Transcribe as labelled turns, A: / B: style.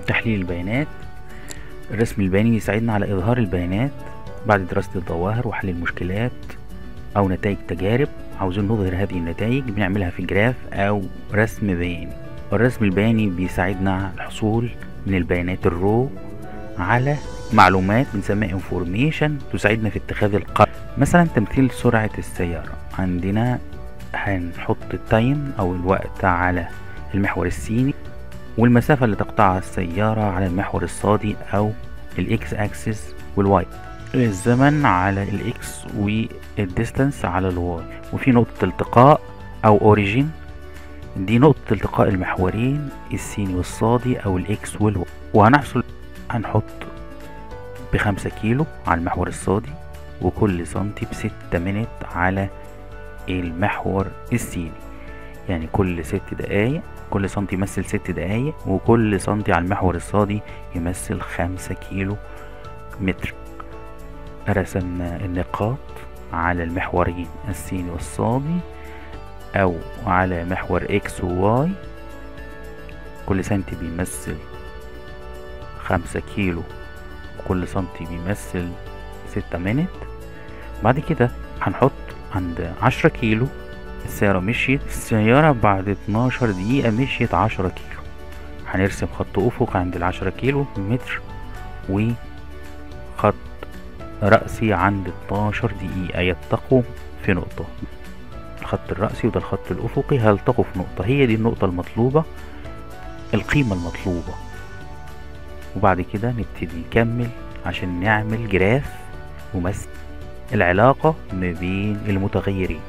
A: تحليل البيانات. الرسم البياني بيساعدنا على إظهار البيانات بعد دراسة الظواهر وحل المشكلات أو نتائج تجارب. عاوزين نظهر هذه النتائج بنعملها في جراف أو رسم بياني. والرسم البياني بيساعدنا على الحصول من البيانات الرو على معلومات بنسميها information تساعدنا في اتخاذ القرار. مثلا تمثيل سرعة السيارة، عندنا هنحط التايم أو الوقت على المحور السيني، والمسافة اللي تقطعها السيارة على المحور الصادي أو الإكس أكسس، والواي الزمن على الإكس، والديستانس على الواي. وفي نقطة التقاء أو أوريجين، دي نقطة التقاء المحورين السيني والصادي أو الإكس والواي. وهنحصل هنحط ب5 كيلو على المحور الصادي، وكل سنتي ب6 منت على المحور السيني. يعني كل 6 دقايق، كل سنتي يمثل 6 دقايق، وكل سنتي على المحور الصادي يمثل 5 كيلو متر. رسمنا النقاط على المحورين السيني والصادي أو على محور إكس وواي. كل سنتي بيمثل 5 كيلو، وكل سنتي بيمثل 6 منت. بعد كده هنحط عند 10 كيلو السيارة مشيت، السيارة بعد 12 دقيقة مشيت 10 كيلو. هنرسم خط أفق عند ال10 كيلو متر، وخط رأسي عند 12 دقيقة يلتقوا في نقطة. الخط الرأسي وده الخط الأفقي هيلتقوا في نقطة، هي دي النقطة المطلوبة، القيمة المطلوبة. وبعد كده نبتدي نكمل عشان نعمل جراف ممثل العلاقة ما بين المتغيرين.